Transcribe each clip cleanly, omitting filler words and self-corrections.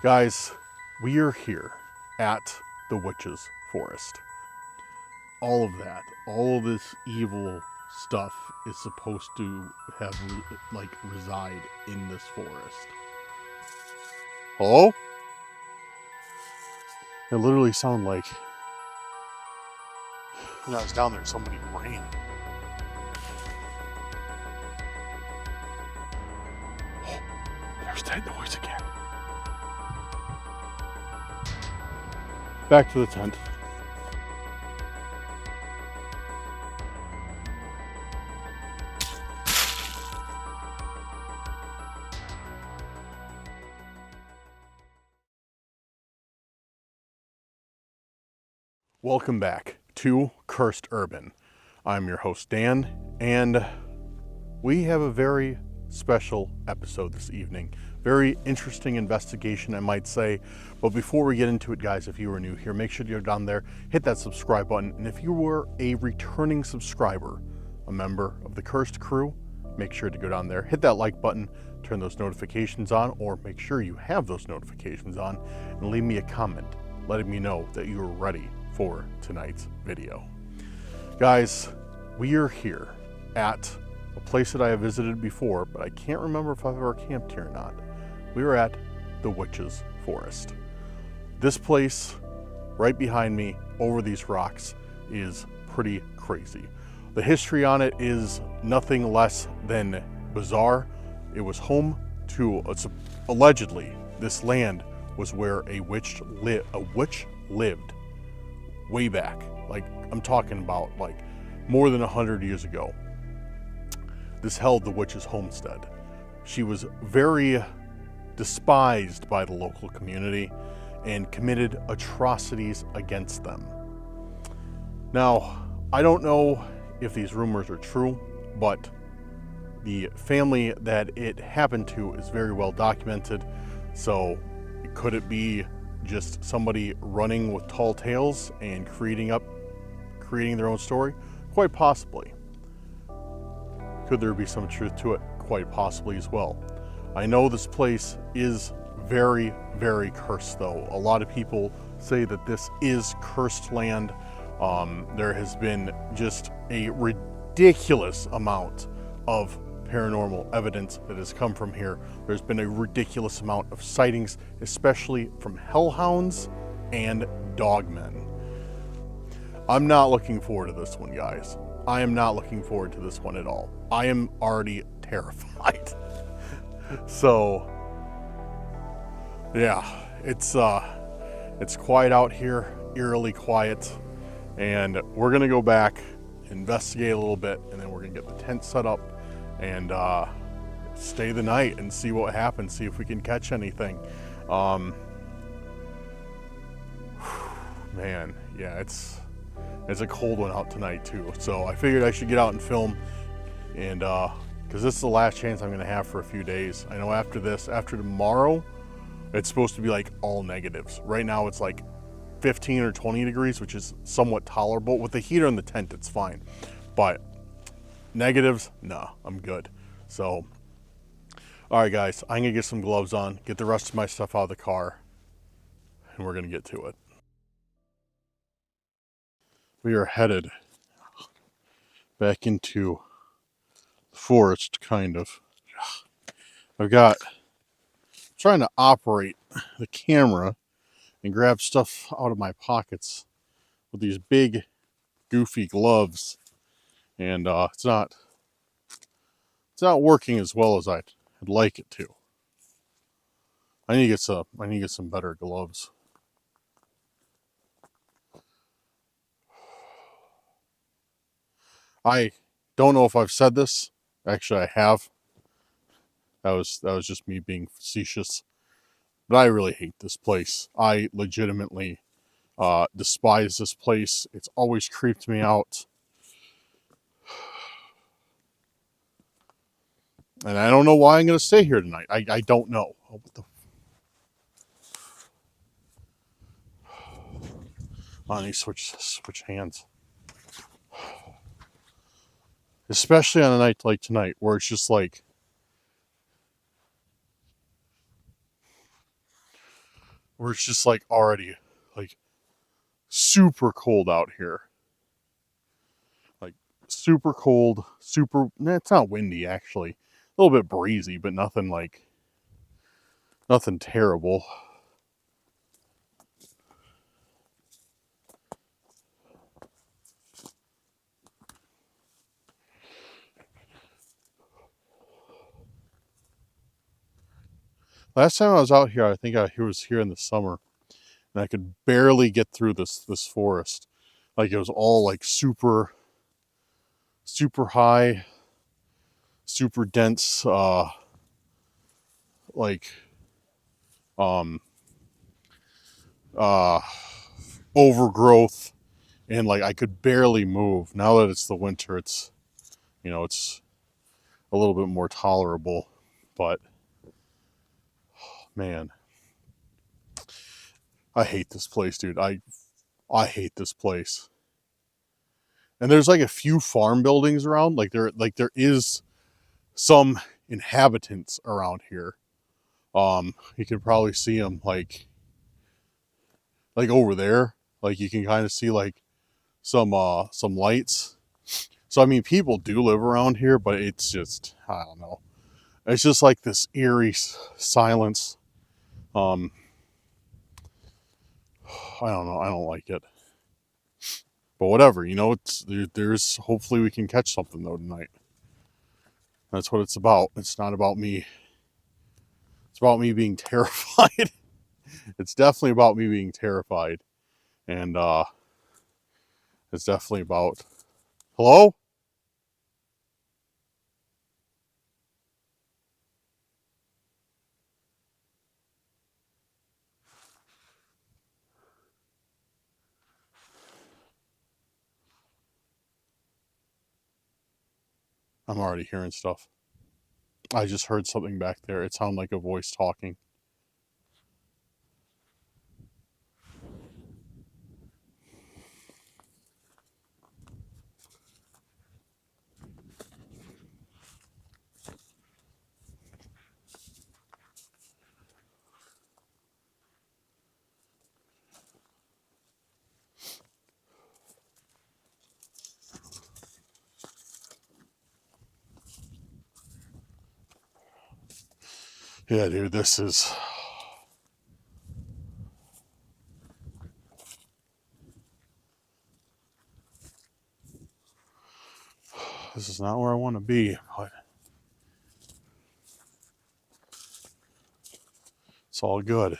Guys, we are here at the Witch's Forest. All of that, all of this evil stuff is supposed to have reside in this forest. Hello? It literally sounded like when I was down there, somebody ran. Oh, there's that noise again. Back to the tent. Welcome back to Cursed Urban. I'm your host Dan, and we have a very special episode this evening. Very interesting investigation, I might say. But before we get into it, guys, if you are new here, make sure to go down there, hit that subscribe button. And if you were a returning subscriber, a member of the Cursed crew, make sure to go down there, hit that like button, turn those notifications on, or make sure you have those notifications on, and leave me a comment letting me know that you are ready for tonight's video. Guys, we are here at a place that I have visited before, but I can't remember if I've ever camped here or not. We are at the Witch's Forest. This place right behind me over these rocks is pretty crazy. The history on it is nothing less than bizarre. It was home to, allegedly, this land was where a witch lived way back. Like, I'm talking about like more than 100 years ago. This held the witch's homestead. She was very despised by the local community and committed atrocities against them. Now, I don't know if these rumors are true, but the family that it happened to is very well documented. So could it be just somebody running with tall tales and creating their own story? Quite possibly. Could there be some truth to it? Quite possibly as well. I know this place is very, very cursed though. A lot of people say that this is cursed land. There has been just a ridiculous amount of paranormal evidence that has come from here. There's been a ridiculous amount of sightings, especially from hellhounds and dogmen. I'm not looking forward to this one, guys. I am not looking forward to this one at all. I am already terrified. So, yeah, it's quiet out here, eerily quiet, and we're gonna go back, investigate a little bit, and then we're gonna get the tent set up and stay the night and see what happens, see if we can catch anything. Man, yeah, it's a cold one out tonight too, so I figured I should get out and film, and because this is the last chance I'm gonna have for a few days. I know after tomorrow, it's supposed to be like all negatives. Right now it's like 15 or 20 degrees, which is somewhat tolerable. With the heater in the tent, it's fine, but negatives, nah, I'm good. So, all right, guys, I'm gonna get some gloves on, get the rest of my stuff out of the car, and we're gonna get to it. We are headed back into the forest, kind of. I'm trying to operate the camera and grab stuff out of my pockets with these big, goofy gloves. And it's not working as well as I'd like it to. I need to get some better gloves. I don't know if I've said this. Actually, I have. That was just me being facetious. But I really hate this place. I legitimately despise this place. It's always creeped me out. And I don't know why I'm going to stay here tonight. I don't know. Oh, what the... I need to switch hands. Especially on a night like tonight, where it's just like... where it's just like already like super cold out here. Like super cold, super, it's not windy actually. A little bit breezy, but nothing like, nothing terrible. Last time I was out here, I think I was here in the summer, and I could barely get through this forest. Like it was all like super high, super dense, like um uh overgrowth, and like I could barely move. Now that it's the winter, it's, you know, it's a little bit more tolerable, but man, I hate this place, dude. I hate this place. And there's like a few farm buildings around, there is some inhabitants around here. You can probably see them like over there. Like you can kind of see like some lights. So I mean, people do live around here, but it's just, I don't know. It's just like this eerie silence. Um, I don't know. I don't like it. But whatever, you know. There's hopefully we can catch something though tonight. That's what it's about. It's not about me. It's about me being terrified. It's definitely about me being terrified, and it's definitely about. Hello? I'm already hearing stuff. I just heard something back there. It sounded like a voice talking. Yeah, dude, this is. This is not where I want to be, but it's all good.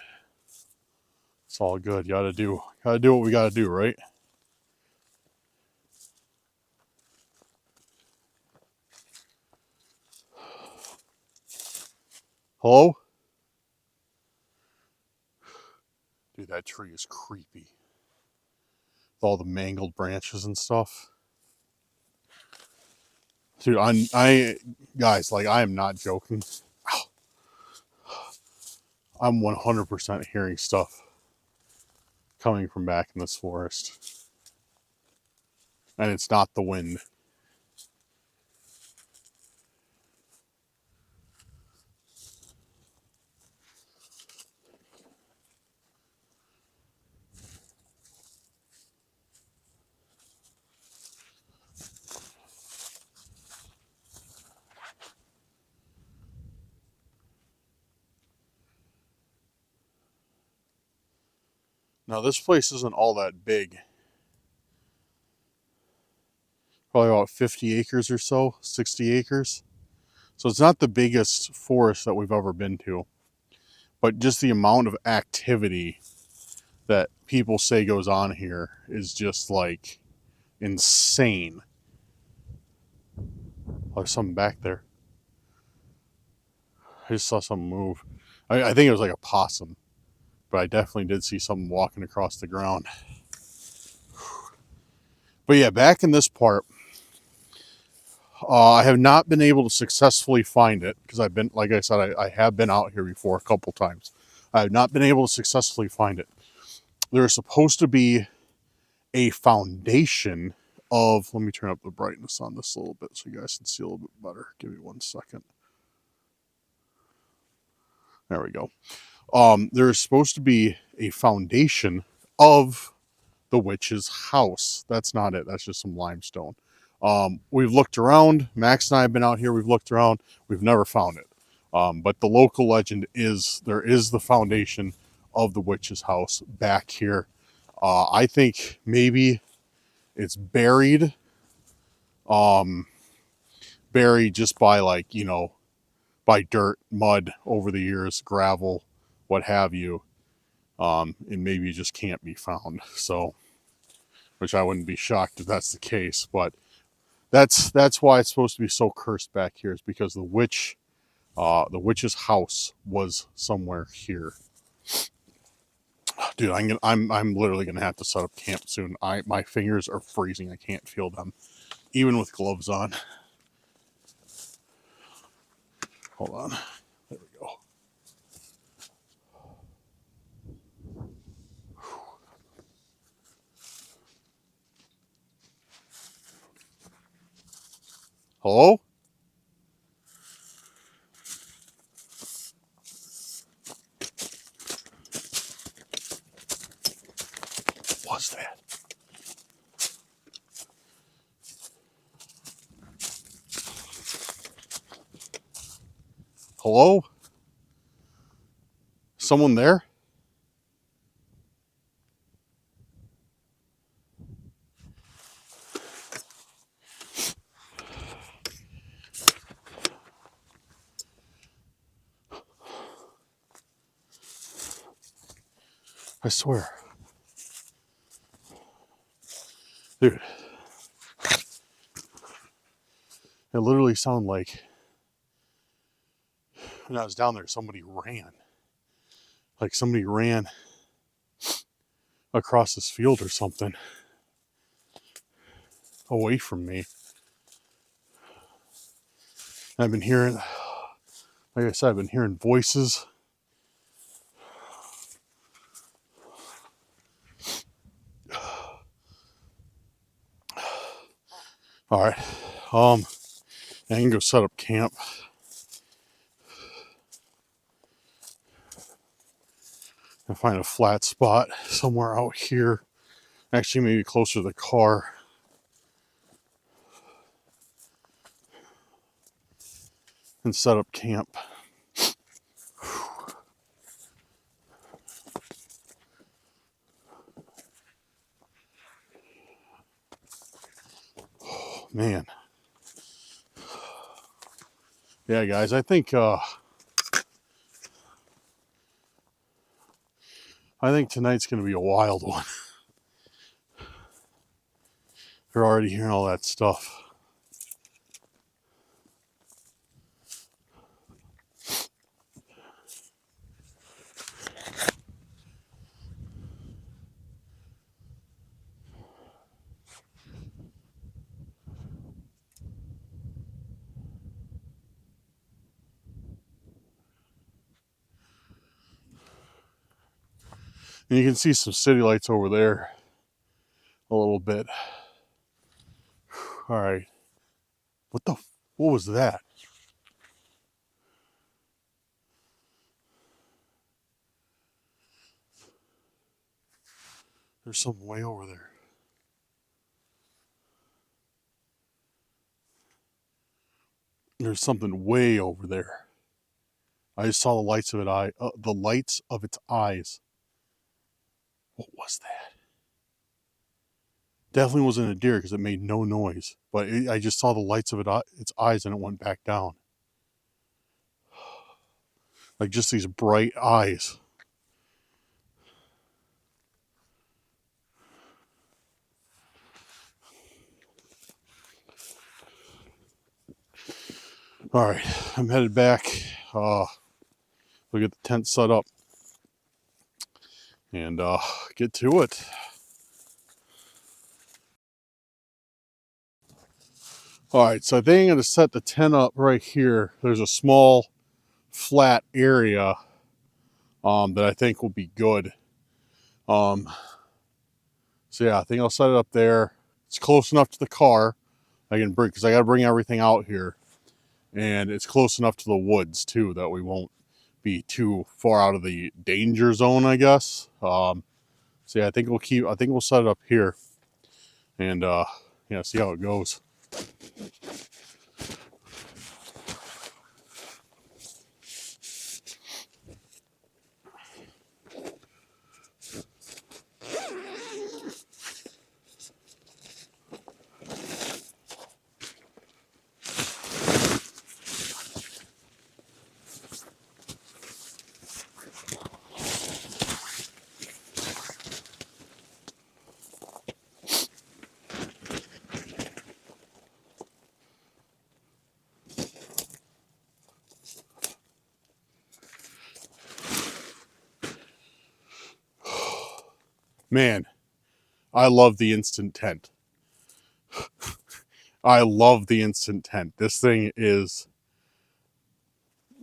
It's all good. Gotta do what we gotta do, right? Hello? Dude, that tree is creepy. With all the mangled branches and stuff. Dude, guys, like, I am not joking. I'm 100% hearing stuff coming from back in this forest. And it's not the wind. Now, this place isn't all that big. Probably about 50 acres or so, 60 acres. So it's not the biggest forest that we've ever been to. But just the amount of activity that people say goes on here is just like insane. Oh, there's something back there. I just saw something move. I think it was like a possum, but I definitely did see something walking across the ground. But yeah, back in this part, I have not been able to successfully find it because I've been, like I said, I have been out here before a couple times. I have not been able to successfully find it. There's supposed to be a foundation of, let me turn up the brightness on this a little bit so you guys can see a little bit better. Give me 1 second. There we go. There's supposed to be a foundation of the witch's house. That's not it. That's just some limestone. We've looked around. Max and I have been out here. We've looked around. We've never found it. But the local legend is there is the foundation of the witch's house back here. I think maybe it's buried, buried just by, like, you know, by dirt, mud over the years, gravel, what have you. And maybe it just can't be found. So, which I wouldn't be shocked if that's the case, but that's why it's supposed to be so cursed back here, is because the witch's house was somewhere here. Dude, I'm literally gonna have to set up camp soon. My fingers are freezing. I can't feel them, even with gloves on. Hold on. There we go. Hello? What was that? Hello? Someone there? I swear. Dude. It literally sounded like when I was down there, somebody ran. Like somebody ran across this field or something away from me. I've been hearing, like I said, I've been hearing voices. All right, I can go set up camp. And find a flat spot somewhere out here. Actually, maybe closer to the car. And set up camp. Oh, man. Yeah, guys, I think tonight's going to be a wild one. You're already hearing all that stuff. And you can see some city lights over there a little bit. All right. What was that? There's something way over there. There's something way over there. I just saw the lights of the lights of its eyes. What was that? Definitely wasn't a deer because it made no noise. But I just saw the lights of its eyes and it went back down. Like just these bright eyes. All right, I'm headed back. We'll get the tent set up and get to it. All right, so I think I'm going to set the tent up right here. There's a small flat area that I think will be good. So yeah, I think I'll set it up there. It's close enough to the car. I can bring, because I got to bring everything out here. And it's close enough to the woods too that we won't be too far out of the danger zone, I guess. So yeah, I think we'll set it up here, and yeah, see how it goes. Man, I love the instant tent. I love the instant tent. This thing is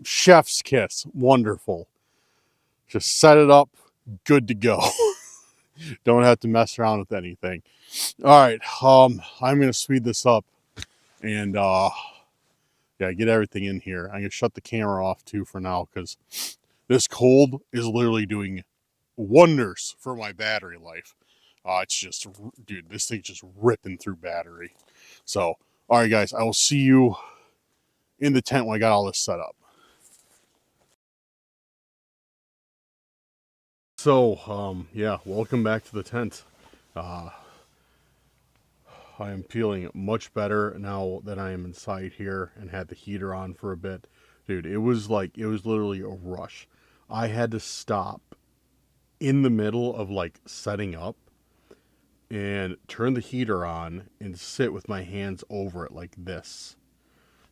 chef's kiss. Wonderful. Just set it up, good to go. Don't have to mess around with anything. All right, I'm gonna speed this up and yeah, get everything in here. I'm gonna shut the camera off too for now because this cold is literally doing wonders for my battery life. It's just, dude, this thing's just ripping through battery. So, all right, guys, I will see you in the tent when I got all this set up. So, yeah, welcome back to the tent. I am feeling much better now that I am inside here and had the heater on for a bit. Dude, it was literally a rush. I had to stop in the middle of like setting up and turn the heater on and sit with my hands over it like this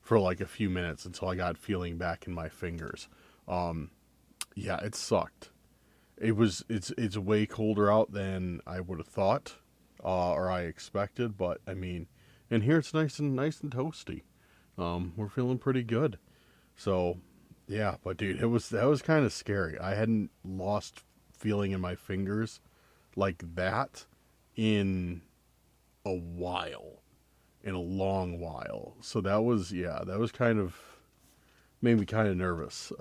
for like a few minutes until I got feeling back in my fingers. Yeah, it sucked. It's way colder out than I would have thought, or I expected, but I mean, and here it's nice and toasty. We're feeling pretty good. So, yeah, but dude, that was kind of scary. I hadn't lost feeling in my fingers like that in a while, in a long while. So that was, yeah, that was kind of made me kind of nervous.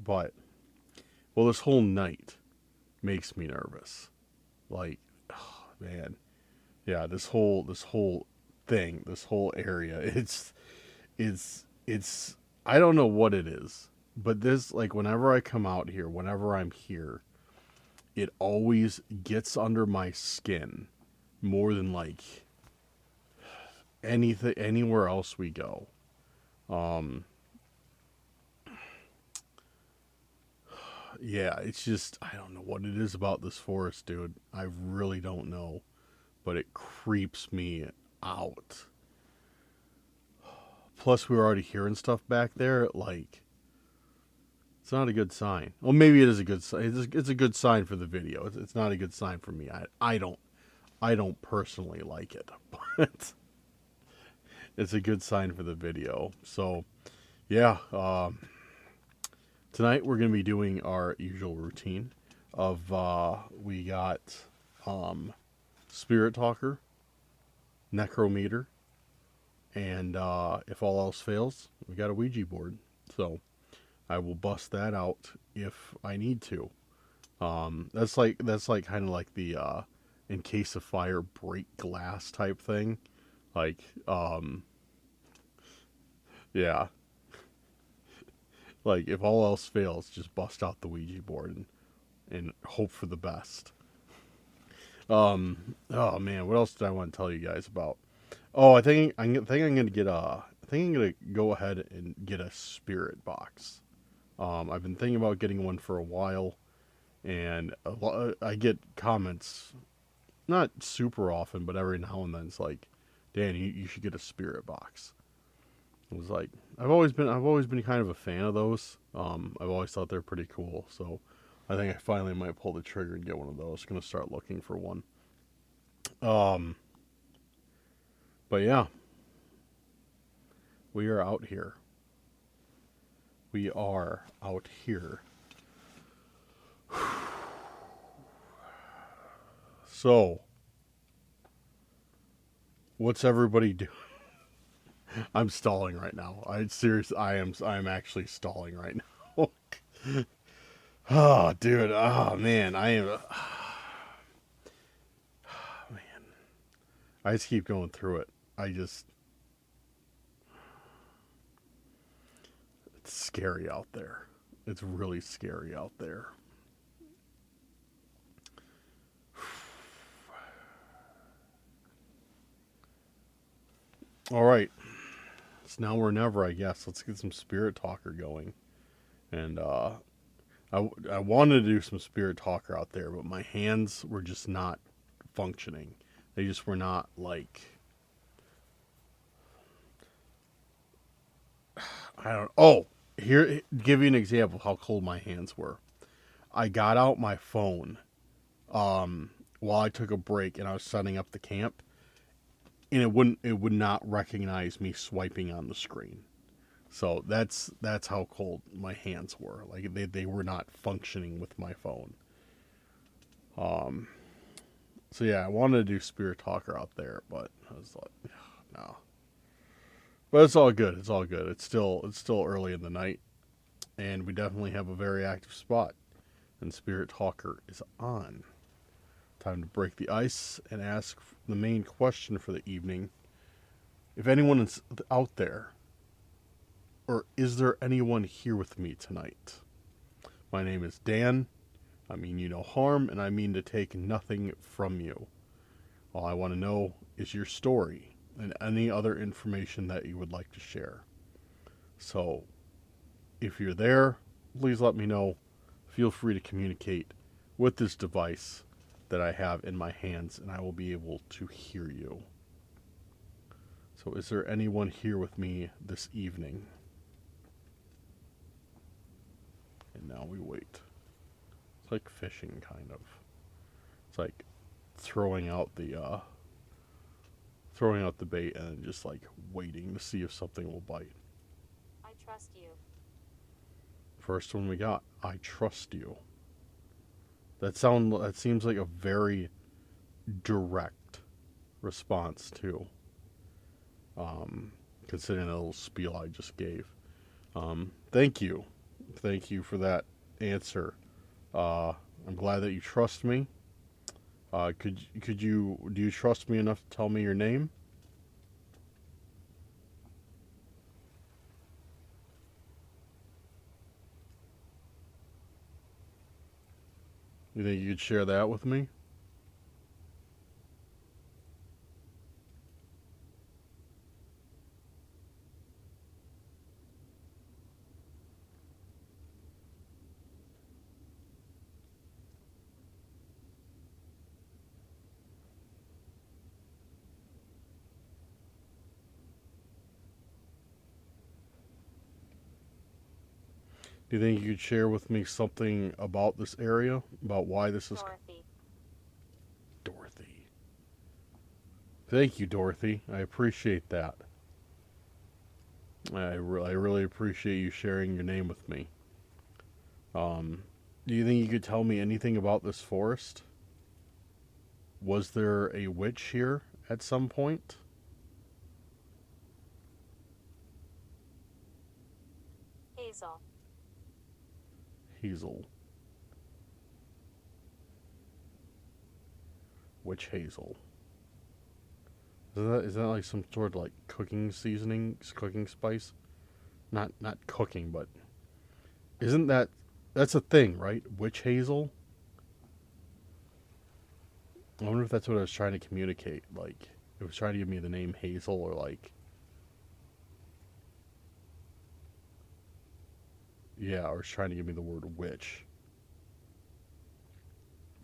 But well, this whole night makes me nervous. Like, oh, man, yeah, this whole thing, this whole area, it's I don't know what it is, but this, like, whenever I come out here, whenever I'm here, it always gets under my skin more than like anything anywhere else we go. Um, yeah, it's just I don't know what it is about this forest, dude. I really don't know, but it creeps me out. Plus, we were already hearing stuff back there. Like, it's not a good sign. Well, maybe it is a good sign. It's a good sign for the video. It's not a good sign for me. I don't personally like it, but it's a good sign for the video. So, yeah. Tonight we're going to be doing our usual routine of we got Spirit Talker, Necrometer, and if all else fails, we got a Ouija board. So I will bust that out if I need to. That's like kind of like the in case of fire break glass type thing. Like yeah, like if all else fails, just bust out the Ouija board and hope for the best. Oh man, what else did I want to tell you guys about? Oh, I'm gonna get a. I think I'm gonna go ahead and get a spirit box. I've been thinking about getting one for a while, and I get comments, not super often, but every now and then it's like, Dan, you should get a spirit box. It was like I've always been kind of a fan of those. I've always thought they're pretty cool. So I think I finally might pull the trigger and get one of those. Gonna start looking for one. Um, but yeah, we are out here. We are out here. So, what's everybody doing? I'm stalling right now. I'm actually stalling right now. Oh, dude. Oh, man. I am. Man. I just keep going through it. It's scary out there. It's really scary out there. All right. It's now or never, I guess. Let's get some Spirit Talker going. And I wanted to do some Spirit Talker out there, but my hands were just not functioning. They just were not like. I don't. Oh, here, give you an example of how cold my hands were. I got out my phone while I took a break and I was setting up the camp, and it would not recognize me swiping on the screen. So that's how cold my hands were. Like they were not functioning with my phone. So yeah, I wanted to do Spirit Talker out there, but I was like, no. But it's all good. It's all good. It's still early in the night, and we definitely have a very active spot. And Spirit Talker is on. Time to break the ice and ask the main question for the evening. If anyone is out there, or is there anyone here with me tonight? My name is Dan. I mean you no harm, and I mean to take nothing from you. All I want to know is your story and any other information that you would like to share. So, if you're there, please let me know. Feel free to communicate with this device that I have in my hands, and I will be able to hear you. So, is there anyone here with me this evening? And now we wait. It's like fishing, kind of. It's like throwing out the bait and just like waiting to see if something will bite. I trust you. First one we got. I trust you. That seems like a very direct response too. Considering the little spiel I just gave. Thank you for that answer. I'm glad that you trust me. Do you trust me enough to tell me your name? You think you could share that with me? Do you think you could share with me something about this area? About why this is... Dorothy. Dorothy. Thank you, Dorothy. I appreciate that. I really appreciate you sharing your name with me. Do you think you could tell me anything about this forest? Was there a witch here at some point? Hazel. Hazel. Witch Hazel. Is that like some sort of like cooking seasoning, cooking spice? Not cooking, but isn't that's a thing, right? Witch Hazel? I wonder if that's what I was trying to communicate. Like, it was trying to give me the name Hazel, or like, yeah, or it's trying to give me the word witch.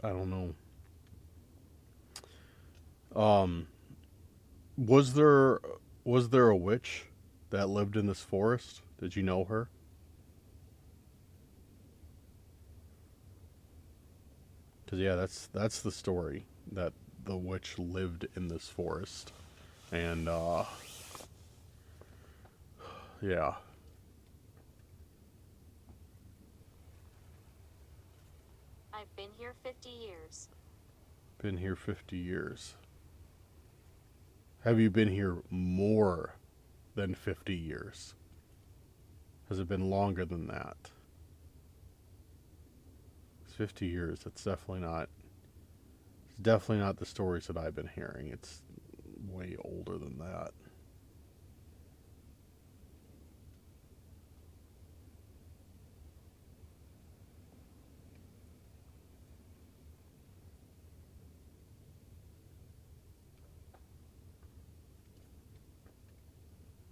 I don't know. Um, was there a witch that lived in this forest? Did you know her? Because yeah, that's the story, that the witch lived in this forest, and yeah. I've been here 50 years. Been here 50 years. Have you been here more than 50 years? Has it been longer than that? 50 years, it's definitely not the stories that I've been hearing. It's way older than that.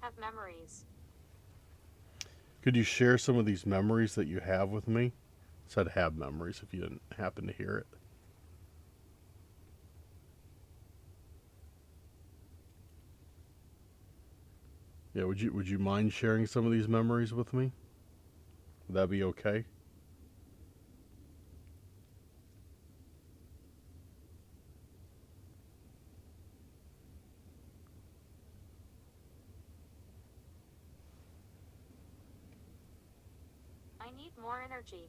Have memories. Could you share some of these memories that you have with me? I said have memories if you didn't happen to hear it. Yeah, would you mind sharing some of these memories with me? Would that be okay? I need more energy.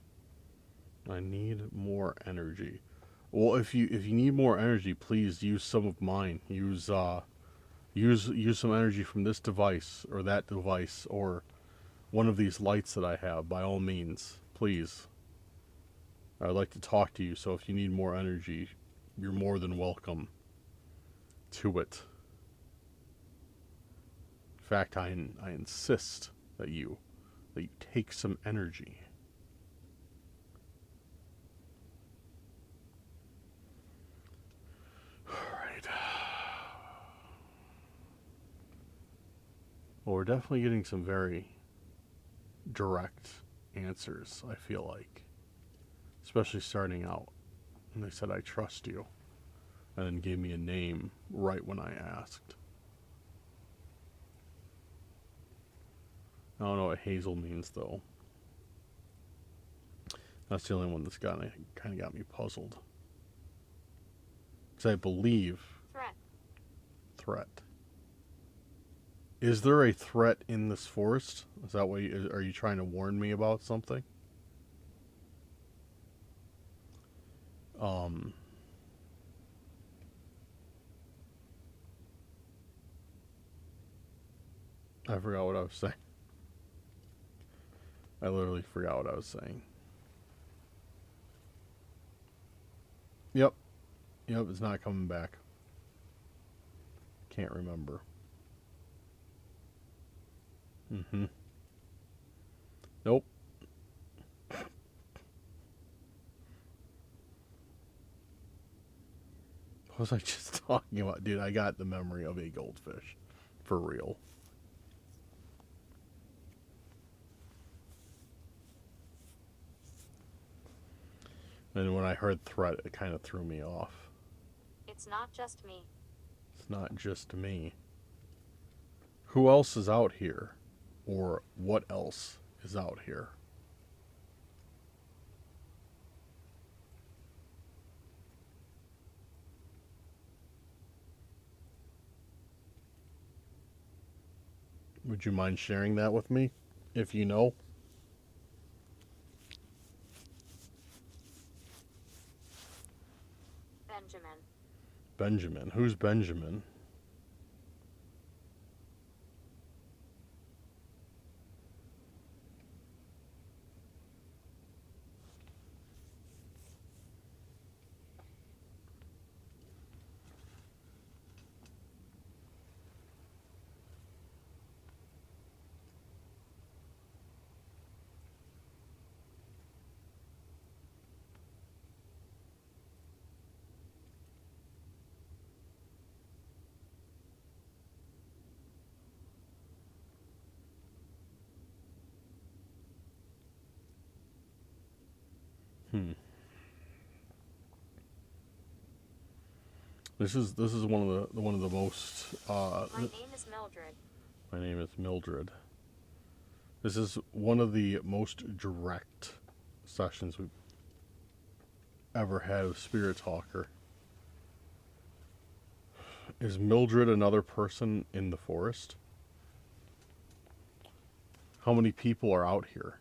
I need more energy. Well, if you need more energy, please use some of mine. Use some energy from this device or that device or one of these lights that I have. By all means, please. I'd like to talk to you. So if you need more energy, you're more than welcome to it. In fact, I insist that you take some energy. Alright. Well, we're definitely getting some very direct answers, I feel like. Especially starting out. And they said, I trust you. And then gave me a name right when I asked. I don't know what Hazel means, though. That's the only one that's kind of got me puzzled. Because I believe... Threat. Is there a threat in this forest? Is that what are you trying to warn me about something? I forgot what I was saying. I literally forgot what I was saying. Yep, it's not coming back. Can't remember. Nope. What was I just talking about? Dude, I got the memory of a goldfish. For real. And when I heard threat, it kind of threw me off. It's not just me. It's not just me. Who else is out here? Or what else is out here? Would you mind sharing that with me, if you know? Benjamin. Who's Benjamin? This is one of the most. My name is Mildred. My name is Mildred. This is one of the most direct sessions we've ever had with Spirit Talker. Is Mildred another person in the forest? How many people are out here?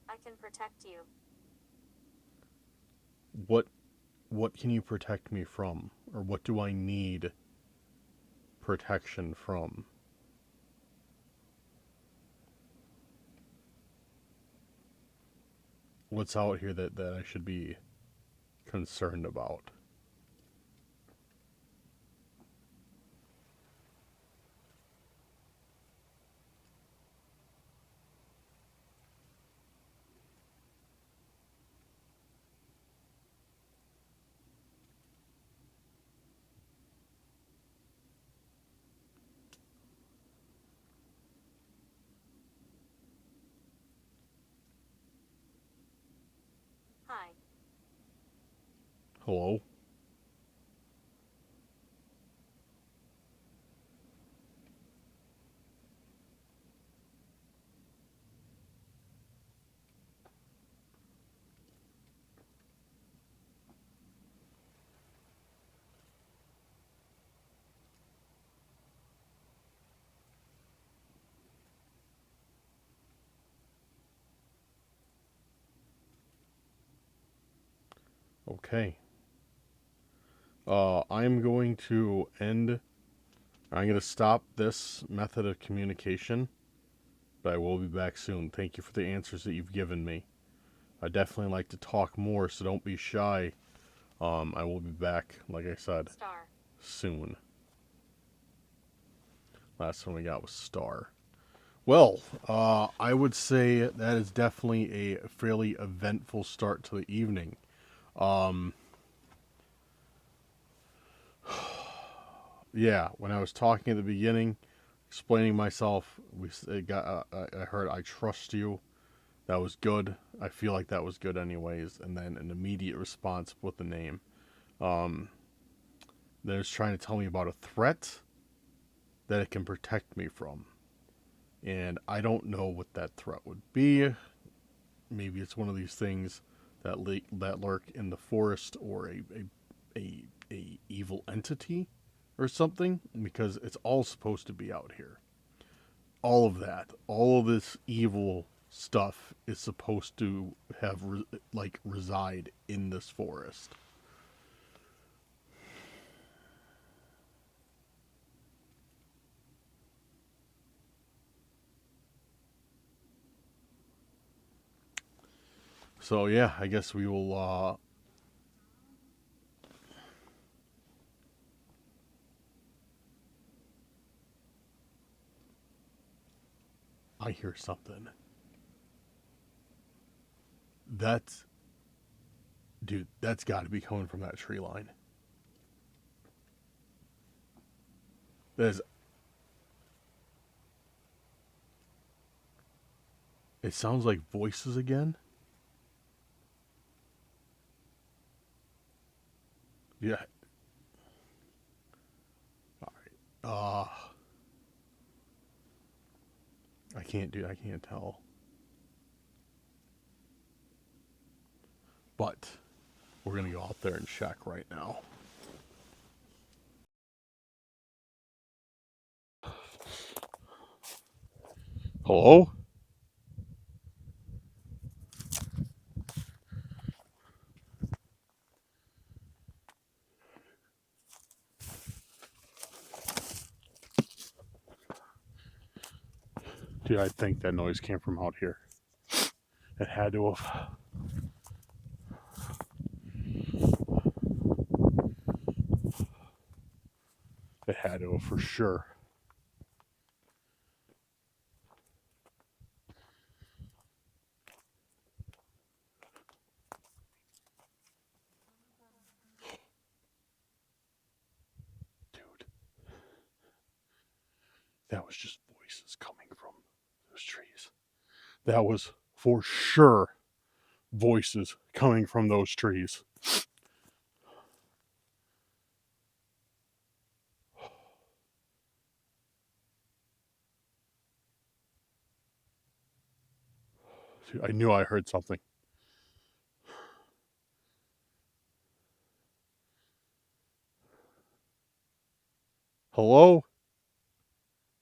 I can protect you. what can you protect me from? Or what do I need protection from? What's out here that I should be concerned about? Hi. Hello? Okay. I'm going to stop this method of communication, but I will be back soon. Thank you for the answers that you've given me. I definitely like to talk more, so don't be shy. I will be back, like I said, Star. soon. Last one we got was Star. Well, I would say that is definitely a fairly eventful start to the evening. Yeah, when I was talking at the beginning, explaining myself, I heard I trust you. That was good. I feel like that was good anyways. And then an immediate response with the name. That is trying to tell me about a threat that it can protect me from. And I don't know what that threat would be. Maybe it's one of these things that lurk in the forest, or a evil entity or something, because it's all supposed to be out here. All of that, all of this evil stuff is supposed to have reside in this forest. So yeah, I guess we will. I hear something. That's Dude. That's got to be coming from that tree line. That is. It sounds like voices again. Yeah. All right. I can't tell. But we're gonna go out there and check right now. Hello? Dude, I think that noise came from out here. It had to have. It had to have for sure. Dude, that was just voices coming from those trees. That was for sure voices coming from those trees. Dude, I knew I heard something. Hello?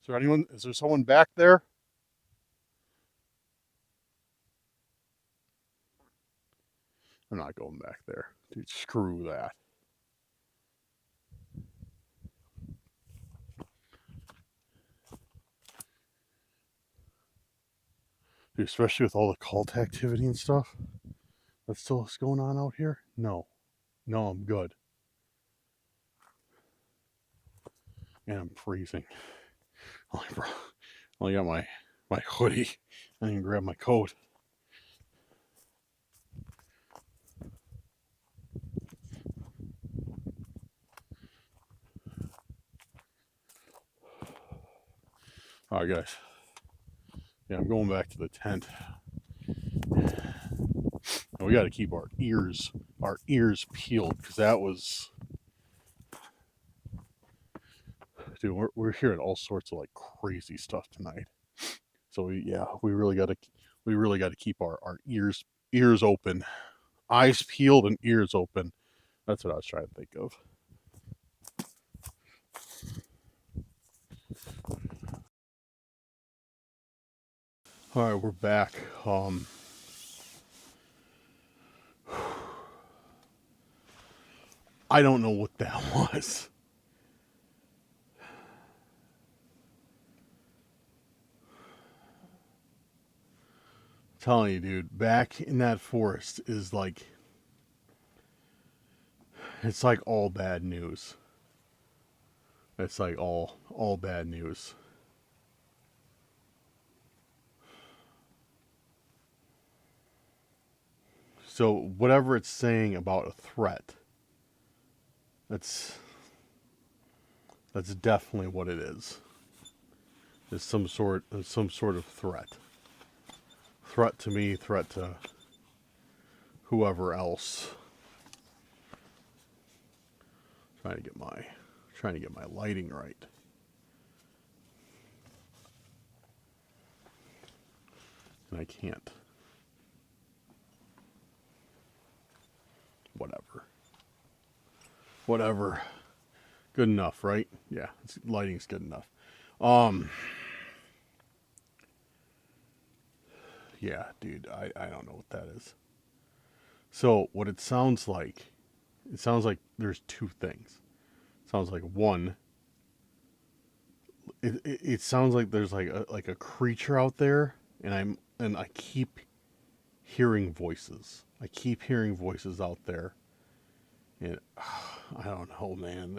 Is there anyone? Is there someone back there? I'm not going back there. Dude, screw that. Dude, especially with all the cult activity and stuff that's still going on out here. No, I'm good. And I'm freezing. I got my hoodie. I didn't even grab my coat. All right, guys. Yeah, I'm going back to the tent. And we got to keep our ears peeled, because that was, dude. We're hearing all sorts of like crazy stuff tonight. So we really got to keep our ears open, eyes peeled and ears open. That's what I was trying to think of. All right, we're back. I don't know what that was. I'm telling you, dude, back in that forest is like, it's like all bad news. It's like all bad news. So whatever it's saying about a threat, that's definitely what it is. It's some sort of threat. Threat to me, threat to whoever else. Trying to get my lighting right. And I can't. Whatever. Good enough, right? Yeah, lighting's good enough. Yeah, dude, I don't know what that is. So what it sounds like there's two things. It sounds like one. It sounds like there's like a creature out there, and I keep hearing voices. I keep hearing voices out there, and I don't know, man.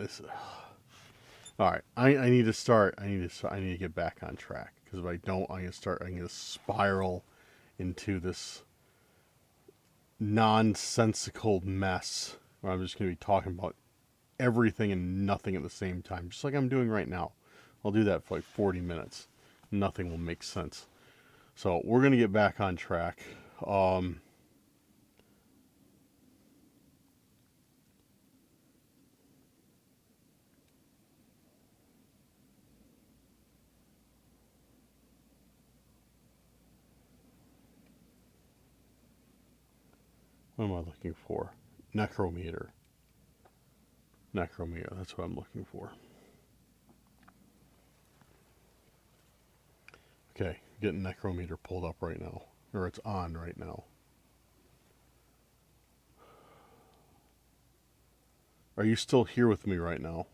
All right. I need to start. I need to get back on track, because if I don't, I'm gonna spiral into this nonsensical mess where I'm just gonna be talking about everything and nothing at the same time, just like I'm doing right now. I'll do that for like 40 minutes. Nothing will make sense. So we're gonna get back on track. What am I looking for? Necrometer. Necrometer. That's what I'm looking for. Okay, getting Necrometer pulled up right now, or it's on right now. Are you still here with me right now?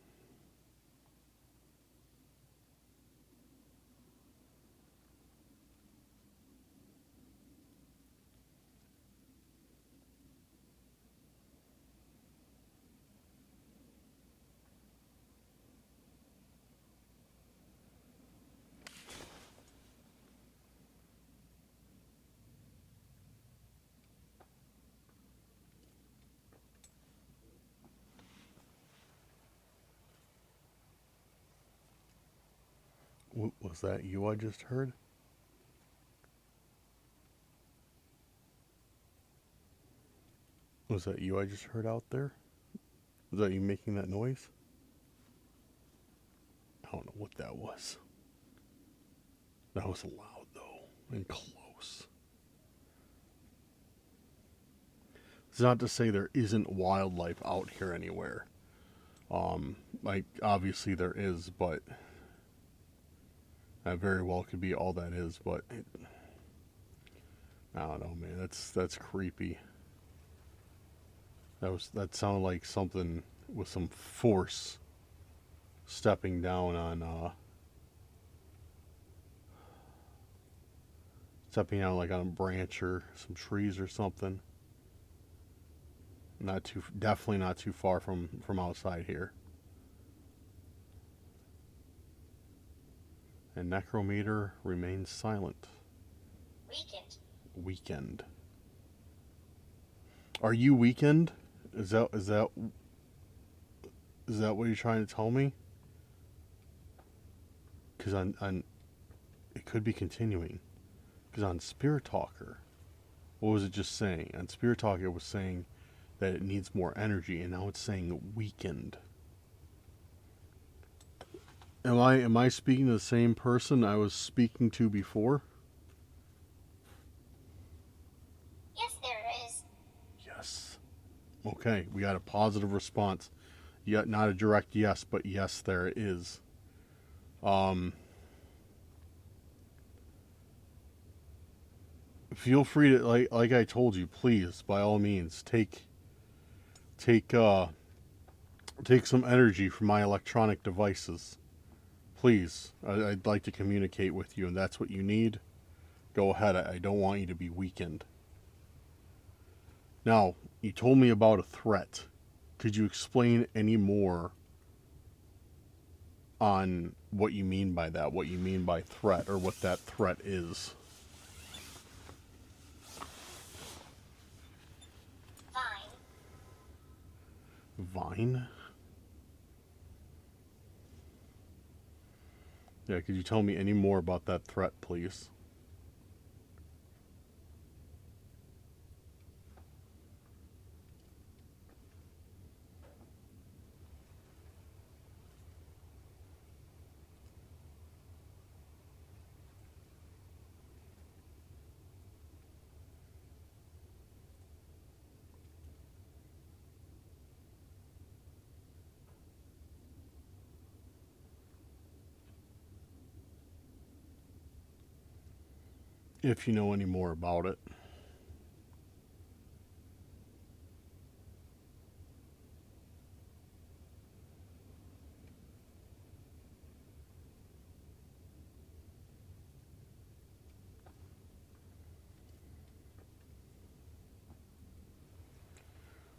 Was that you I just heard? Was that you I just heard out there? Was that you making that noise? I don't know what that was. That was loud though, and close. It's not to say there isn't wildlife out here anywhere. Like obviously there is, but that very well could be all that is. But I don't know, man. That's creepy. That sounded like something with some force stepping down like on a branch or some trees or something. Definitely not too far from outside here. And Necrometer remains silent. Weakened. Are you weakened? Is that what you're trying to tell me? Because on it could be continuing. Because on Spirit Talker, what was it just saying? On Spirit Talker, it was saying that it needs more energy, and now it's saying weakened. Am I speaking to the same person I was speaking to before? Yes, there is. Yes. Okay, we got a positive response. Yet not a direct yes, but yes, there is. Feel free to like I told you, please, by all means, take some energy from my electronic devices. Please, I'd like to communicate with you, and that's what you need. Go ahead. I don't want you to be weakened. Now, you told me about a threat. Could you explain any more on what you mean by that? What you mean by threat, or what that threat is? Vine? Yeah, could you tell me any more about that threat, please? If you know any more about it.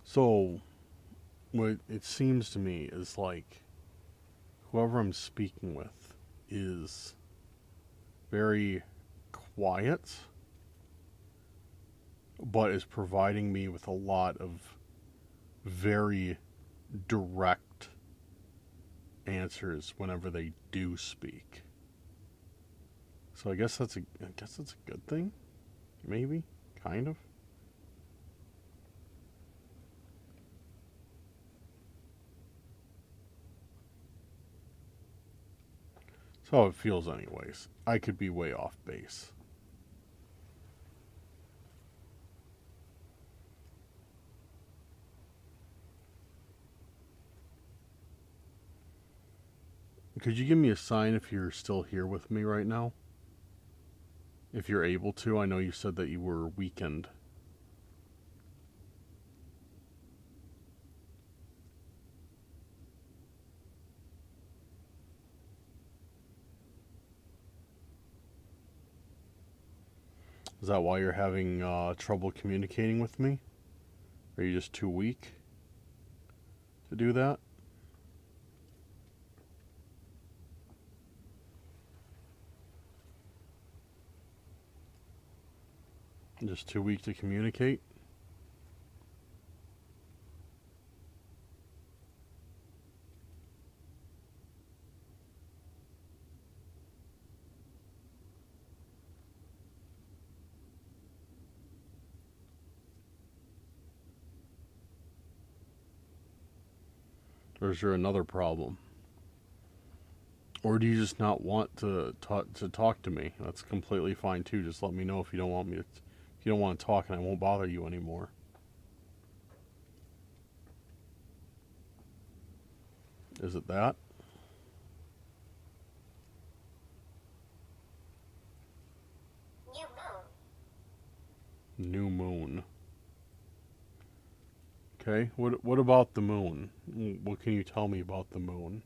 So, what it seems to me is like whoever I'm speaking with is very quiet, but is providing me with a lot of very direct answers whenever they do speak. So I guess that's a good thing, maybe, kind of. That's how it feels, anyways. I could be way off base. Could you give me a sign if you're still here with me right now? If you're able to. I know you said that you were weakened. Is that why you're having trouble communicating with me? Are you just too weak to do that? Just too weak to communicate? Or is there another problem? Or do you just not want to talk to me? That's completely fine too. Just let me know if you don't want me to. If you don't want to talk, and I won't bother you anymore. Is it that? New moon. New moon. Okay. What about the moon? What can you tell me about the moon?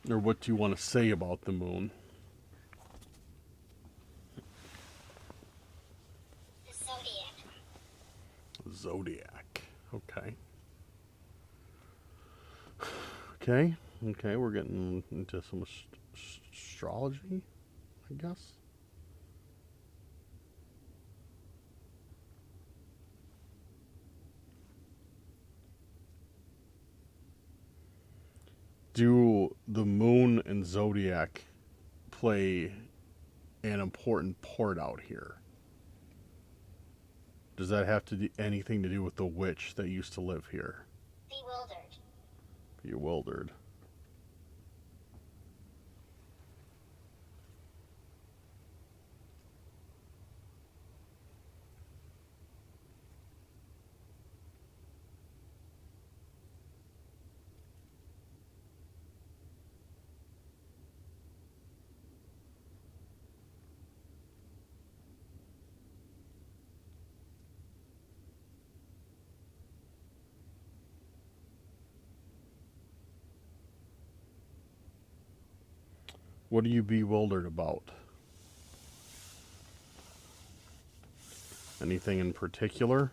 Or what do you want to say about the moon? The zodiac. Zodiac. Okay. Okay. Okay. We're getting into some astrology, I guess. Do the moon and zodiac play an important part out here? Does that have to do anything to do with the witch that used to live here? Bewildered. Bewildered. What are you bewildered about? Anything in particular?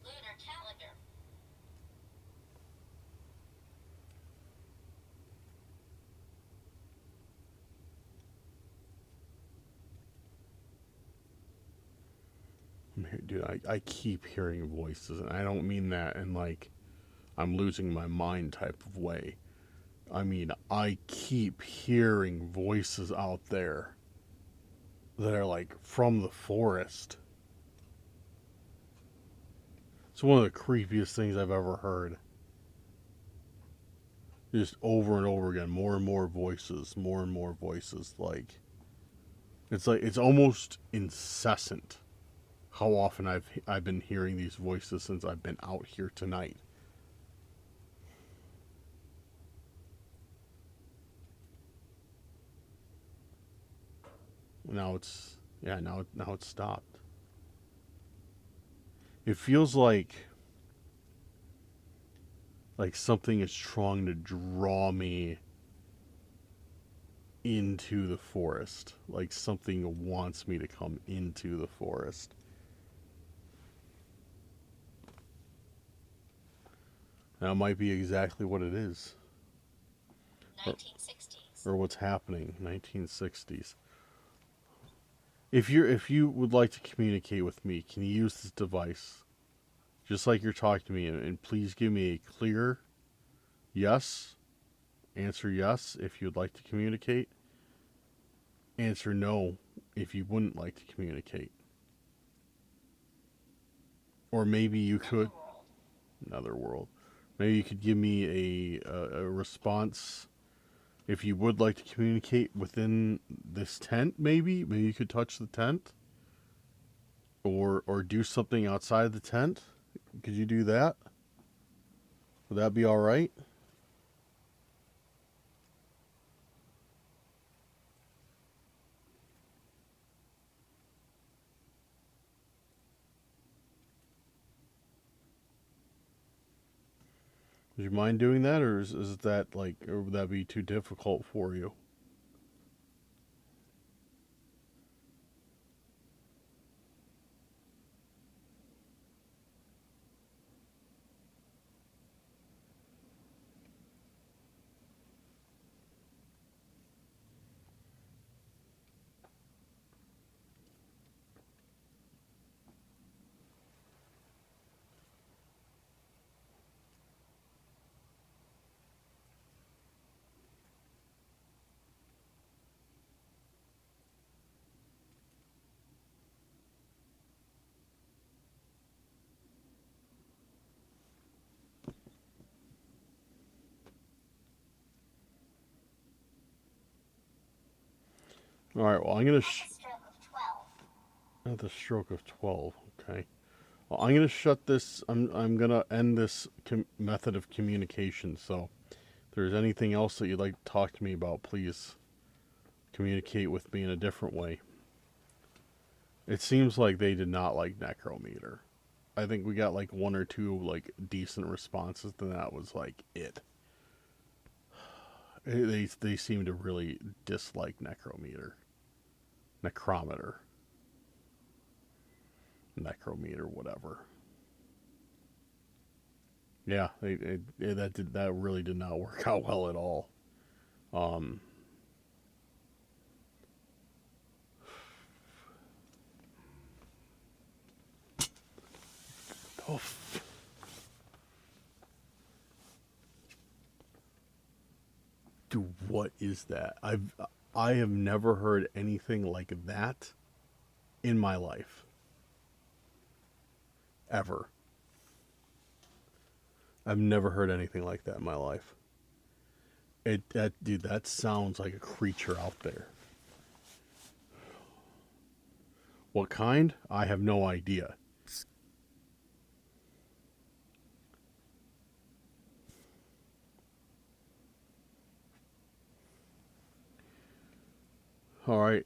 Lunar calendar. Dude, I keep hearing voices, and I don't mean that in like I'm losing my mind type of way. I mean, I keep hearing voices out there that are like from the forest. It's one of the creepiest things I've ever heard. Just over and over again, more and more voices, more and more voices. Like it's almost incessant how often I've been hearing these voices since I've been out here tonight. Now it's yeah, now it's stopped. It feels like something is trying to draw me into the forest. Like something wants me to come into the forest. That might be exactly what it is. 1960s. Or what's happening. 1960s. If you would like to communicate with me, can you use this device? Just like you're talking to me, and please give me a clear yes. Answer yes if you'd like to communicate. Answer no if you wouldn't like to communicate. Or maybe you could another world. Maybe you could give me a response if you would like to communicate within this tent. Maybe you could touch the tent, or do something outside the tent. Could you do that? Would that be all right? Would you mind doing that, or is that like, or would that be too difficult for you? All right, well, I'm going to... At the stroke of 12. At the stroke of 12, okay. Well, I'm going to shut this... I'm going to end this method of communication, so if there's anything else that you'd like to talk to me about, please communicate with me in a different way. It seems like they did not like Necrometer. I think we got like one or two like decent responses, then that was like it. They seem to really dislike Necrometer. Necrometer, whatever. Yeah, that really did not work out well at all. Um, oh, dude, what is that? I have never heard anything like that in my life. Ever. I've never heard anything like that in my life. Dude, that sounds like a creature out there. What kind? I have no idea. All right.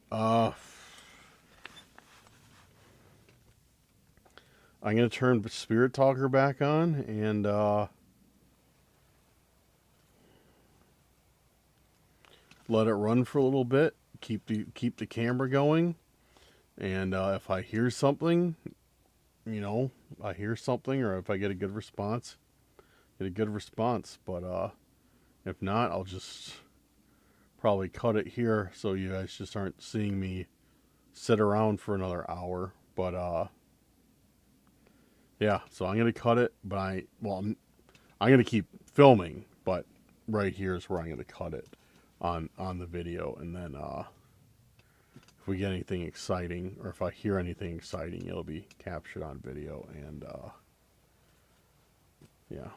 I'm gonna turn Spirit Talker back on and let it run for a little bit. Keep the camera going, and if I hear something, I hear something, or if I get a good response, But if not, I'll just probably cut it here so you guys just aren't seeing me sit around for another hour. But yeah, so I'm gonna cut it, but I'm gonna keep filming, but right here is where I'm gonna cut it on the video, and then if we get anything exciting, or if I hear anything exciting, it'll be captured on video, and yeah,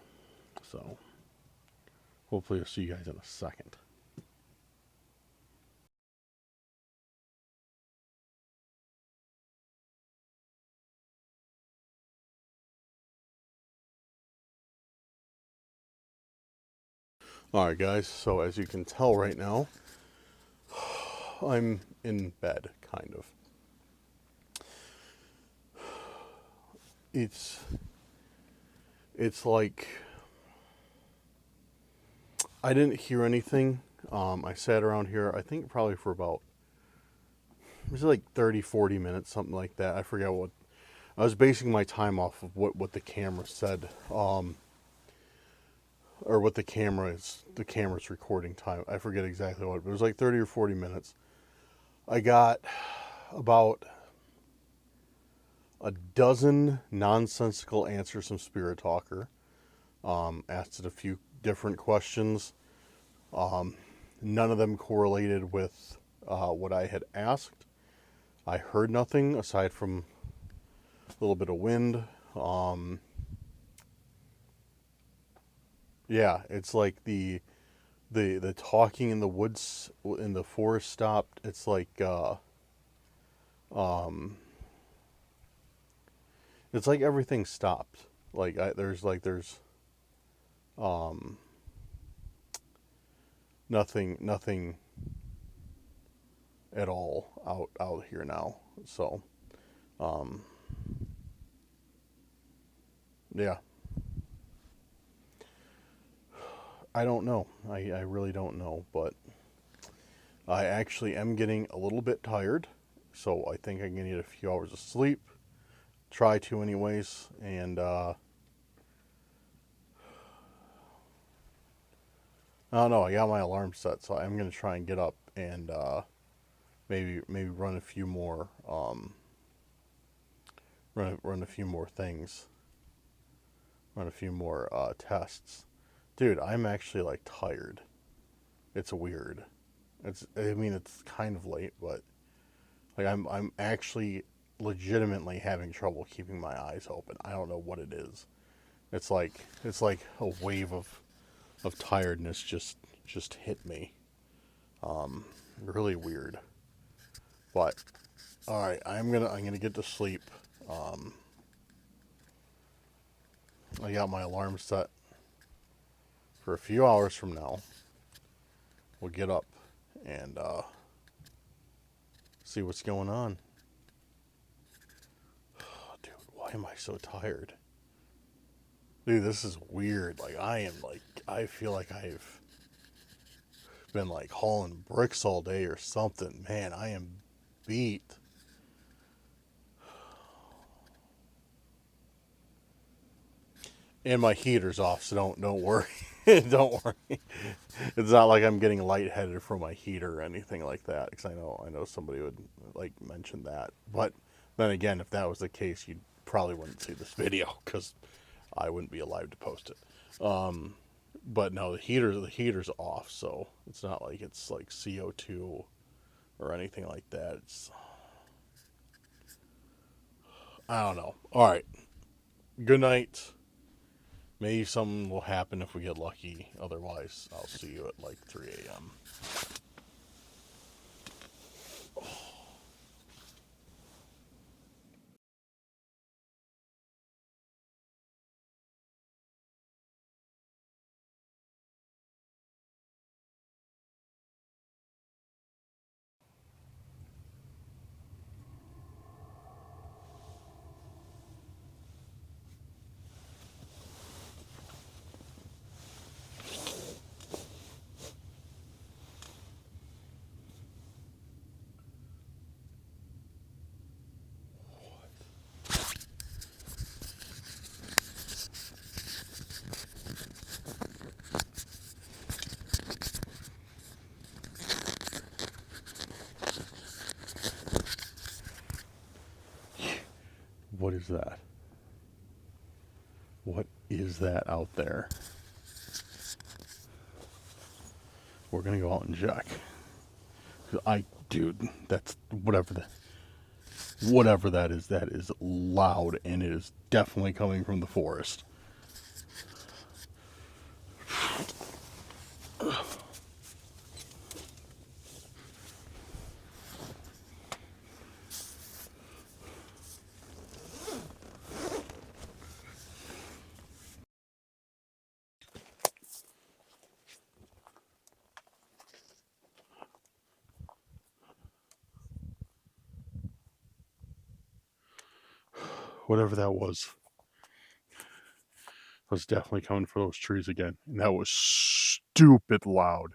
so hopefully I'll see you guys in a second. Alright guys, so as you can tell right now, I'm in bed, kind of. It's like I didn't hear anything. I sat around here, I think probably for about, it was like 30, 40 minutes, something like that. I forget what. I was basing my time off of what the camera said, or what the camera's recording time. I forget exactly what, but it was like 30 or 40 minutes. I got about a dozen nonsensical answers from Spirit Talker. Asked it a few different questions. None of them correlated with what I had asked. I heard nothing aside from a little bit of wind. Yeah, it's like the talking in the woods in the forest stopped. It's like it's like everything stopped. Like there's nothing at all out here now. So yeah. I don't know. I really don't know, but I actually am getting a little bit tired, so I think I'm gonna need a few hours of sleep. Try to anyways, and I don't know, I got my alarm set, so I'm gonna try and get up and maybe run a few more run a few more things. Run a few more tests. Dude, I'm actually like tired. It's weird. It's kind of late, but like I'm actually legitimately having trouble keeping my eyes open. I don't know what it is. It's like a wave of tiredness just hit me. Really weird. But all right, I'm gonna get to sleep. I got my alarm set for a few hours from now. We'll get up and see what's going on. Oh, dude, why am I so tired? Dude, this is weird. Like I feel like I've been like hauling bricks all day or something. Man, I am beat. And my heater's off, so don't worry. Don't worry. It's not like I'm getting lightheaded from my heater or anything like that. Because I know somebody would like mention that. But then again, if that was the case, you probably wouldn't see this video because I wouldn't be alive to post it. But no, the heater's off, so it's not like it's like CO2 or anything like that. I don't know. All right. Good night. Maybe something will happen if we get lucky. Otherwise, I'll see you at like 3 a.m. What is that? What is that out there? We're gonna go out and check. Dude, that's whatever that is loud, and it is definitely coming from the forest. Whatever that was definitely coming for those trees again, and that was stupid loud.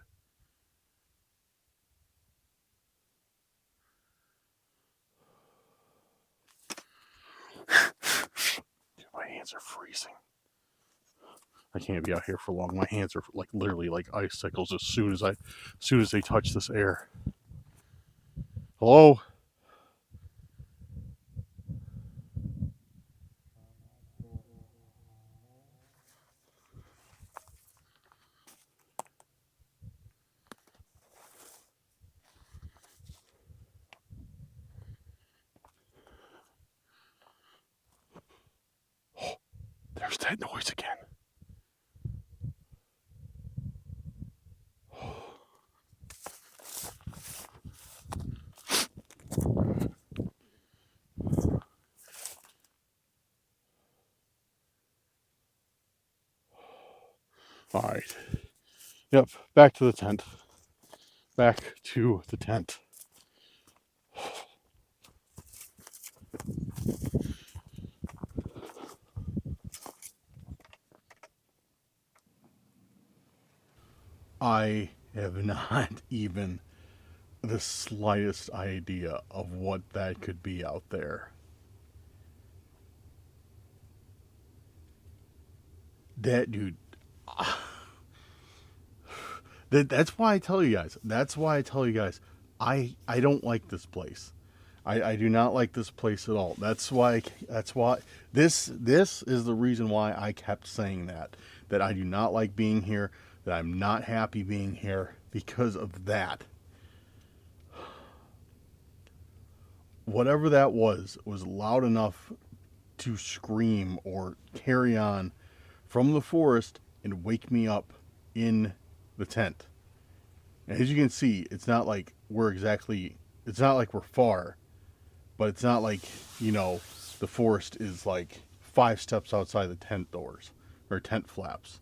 Dude, my hands are freezing. I can't be out here for long. My hands are like literally like icicles as soon as they touch this air. Hello? There's that noise again. All right. Yep, back to the tent. Back to the tent. I have not even the slightest idea of what that could be out there. That dude. That's why I tell you guys. That's why I tell you guys. I don't like this place. I do not like this place at all. That's why this is the reason why I kept saying that I do not like being here, that I'm not happy being here because of that. Whatever that was loud enough to scream or carry on from the forest and wake me up in the tent. And as you can see, it's not like we're exactly it's not like we're far, but it's not like, you know, the forest is like 5 steps outside the tent doors or tent flaps.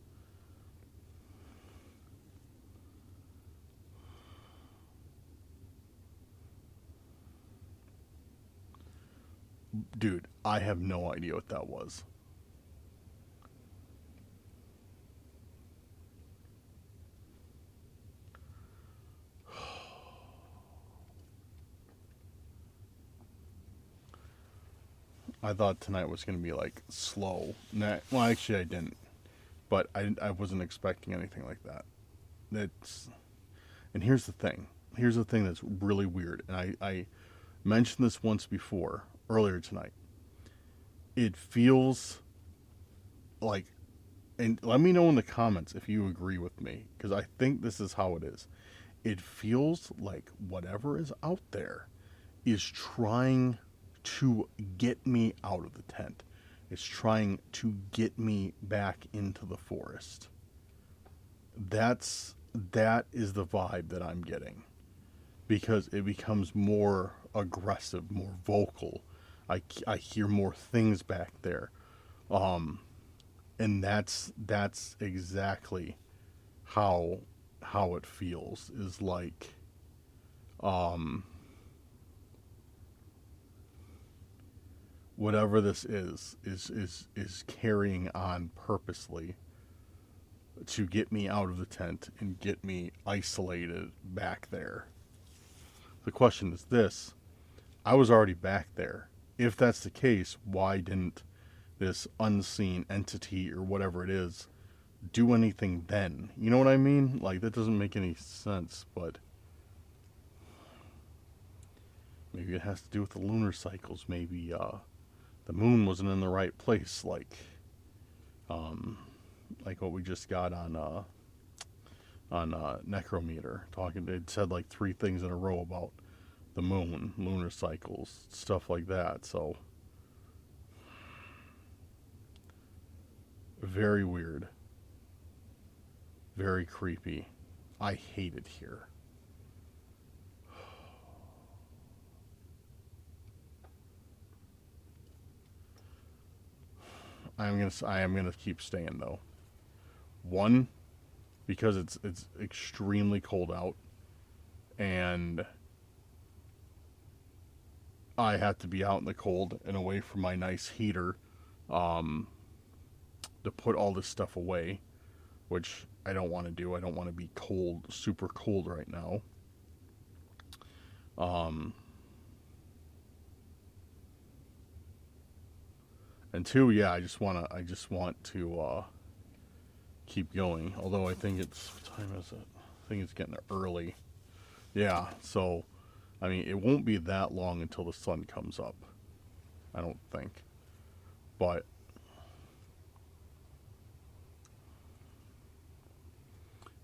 Dude, I have no idea what that was. I thought tonight was going to be like slow. Well, actually, I didn't. But I wasn't expecting anything like that. That's And here's the thing. Here's the thing that's really weird. And I mentioned this once before, earlier tonight. It feels like, and let me know in the comments if you agree with me, because I think this is how it is. It feels like whatever is out there is trying to get me out of the tent. It's trying to get me back into the forest. That is the vibe that I'm getting, because it becomes more aggressive, more vocal. I hear more things back there, and that's exactly how it feels. Is like, whatever this is carrying on purposely to get me out of the tent and get me isolated back there. The question is this: I was already back there. If that's the case, why didn't this unseen entity or whatever it is do anything then? You know what I mean? Like, that doesn't make any sense, but maybe it has to do with the lunar cycles. Maybe the moon wasn't in the right place, like what we just got on Necrometer. Talking, it said like 3 things in a row about the moon, lunar cycles, stuff like that. So very weird, very creepy. I hate it here. I am gonna keep staying though. One, because it's extremely cold out, and I have to be out in the cold and away from my nice heater, um, to put all this stuff away, which I don't want to do. I don't want to be cold, super cold right now. Um, and 2, yeah, I just want to keep going. Although I think it's, what time is it? I think it's getting early. Yeah, so I mean, it won't be that long until the sun comes up. I don't think. But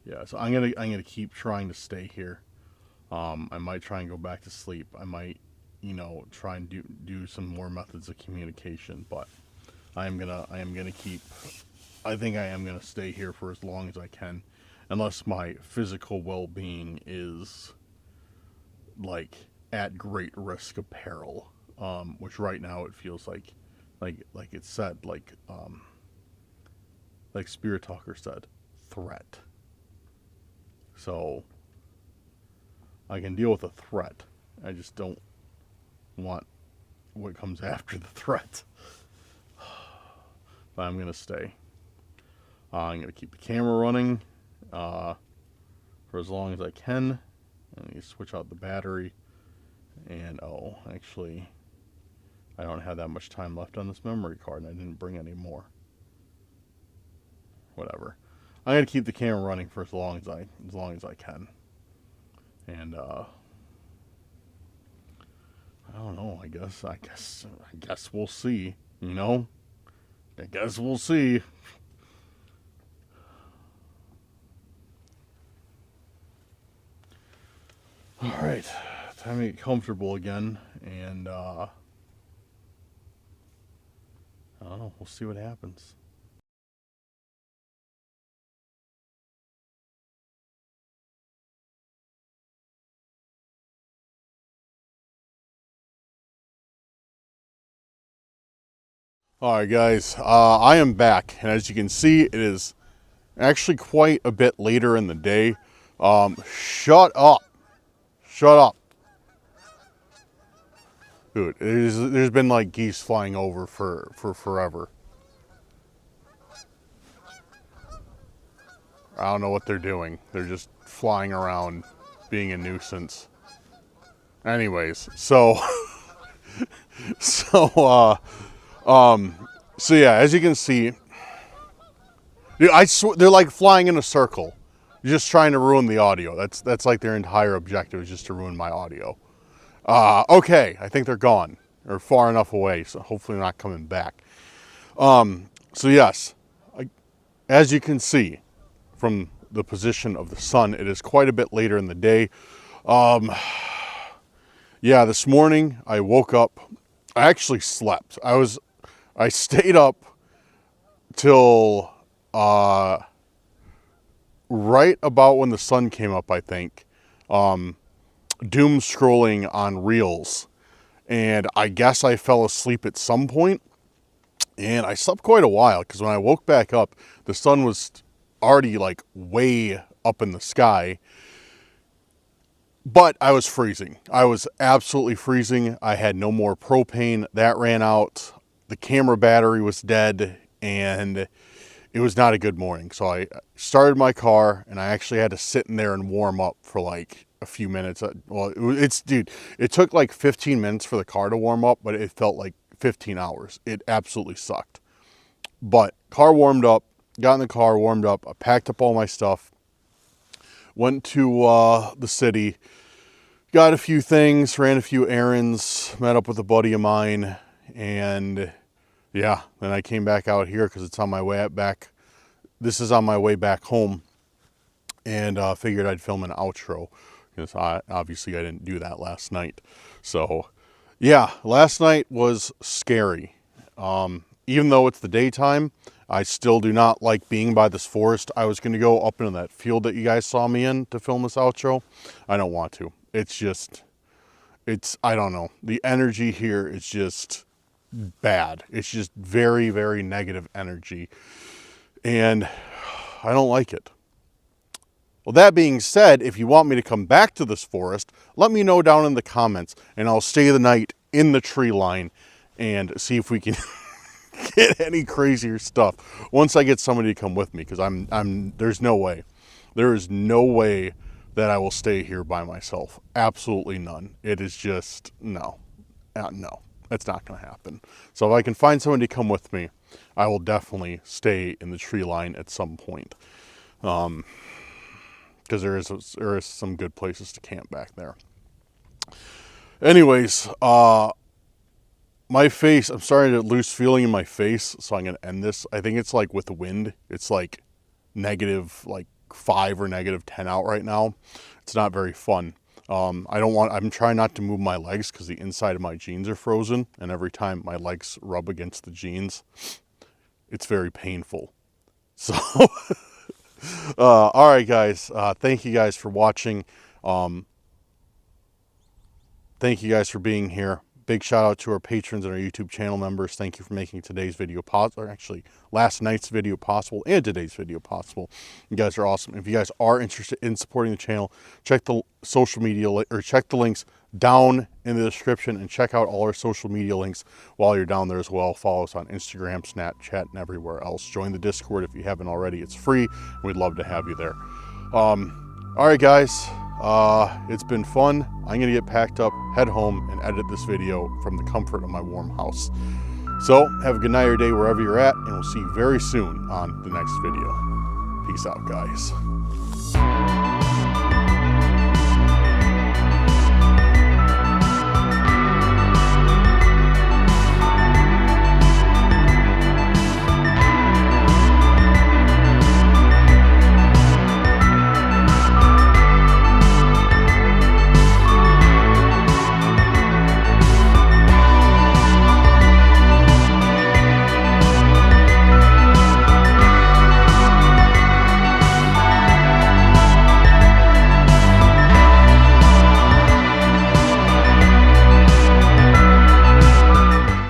yeah, so I'm gonna keep trying to stay here. I might try and go back to sleep. I might, try and do some more methods of communication. But I am gonna keep. I think I am gonna stay here for as long as I can, unless my physical well-being is like at great risk of peril. Which right now it feels like it said, like Spirit Talker said, threat. So I can deal with a threat. I just don't want what comes after the threat. But I'm gonna stay. I'm gonna keep the camera running for as long as I can. And you switch out the battery. And actually, I don't have that much time left on this memory card, and I didn't bring any more. Whatever. I'm gonna keep the camera running for as long as I can. And I don't know. I guess we'll see. I guess we'll see. All right, time to get comfortable again, and I don't know. We'll see what happens. All right, guys, I am back, and as you can see, it is actually quite a bit later in the day. Shut up. Shut up. Dude, there's been like geese flying over for forever. I don't know what they're doing. They're just flying around, being a nuisance. Anyways, so so yeah, as you can see, they're like flying in a circle, just trying to ruin the audio. That's like their entire objective, is just to ruin my audio. Okay, I think they're gone, or far enough away, so hopefully they're not coming back. So yes, as you can see from the position of the sun, it is quite a bit later in the day. Yeah, this morning I woke up. I actually slept. I stayed up till right about when the sun came up, I think. Doom scrolling on Reels, and I guess I fell asleep at some point, and I slept quite a while, because when I woke back up, the sun was already like way up in the sky, but I was freezing. I was absolutely freezing. I had no more propane. That ran out. The camera battery was dead, and it was not a good morning. So I started my car, and I actually had to sit in there and warm up for like a few minutes. Well, it took like 15 minutes for the car to warm up, but it felt like 15 hours. It absolutely sucked. But car warmed up, got in the car, warmed up, I packed up all my stuff, went to the city, got a few things, ran a few errands, met up with a buddy of mine, and yeah, then I came back out here because it's on my way back. This is on my way back home, and figured I'd film an outro, because obviously I didn't do that last night. So yeah, last night was scary. Even though it's the daytime, I still do not like being by this forest. I was going to go up into that field that you guys saw me in to film this outro. I don't want to. I don't know. The energy here is just bad. It's just very, very negative energy. And I don't like it. Well, that being said, if you want me to come back to this forest, let me know down in the comments, and I'll stay the night in the tree line and see if we can get any crazier stuff once I get somebody to come with me, because there's no way. There is no way that I will stay here by myself. Absolutely none. It is just, no. No, that's not going to happen. So if I can find somebody to come with me, I will definitely stay in the tree line at some point. Because there is some good places to camp back there. Anyways, my face, I'm starting to lose feeling in my face, so I'm going to end this. I think it's like with the wind, it's like negative like 5 or negative 10 out right now. It's not very fun. I'm trying not to move my legs because the inside of my jeans are frozen, and every time my legs rub against the jeans, it's very painful. So, all right, guys, thank you guys for watching. Thank you guys for being here. Big shout out to our patrons and our YouTube channel members. Thank you for making today's video possible, or actually last night's video possible and today's video possible. You guys are awesome. If you guys are interested in supporting the channel, check the social media, or check the links down in the description, and check out all our social media links while you're down there as well. Follow us on Instagram, Snapchat, and everywhere else. Join the Discord if you haven't already. It's free, and we'd love to have you there. All right, guys. It's been fun. I'm going to get packed up, head home, and edit this video from the comfort of my warm house. So, have a good night or day wherever you're at, and we'll see you very soon on the next video. Peace out, guys.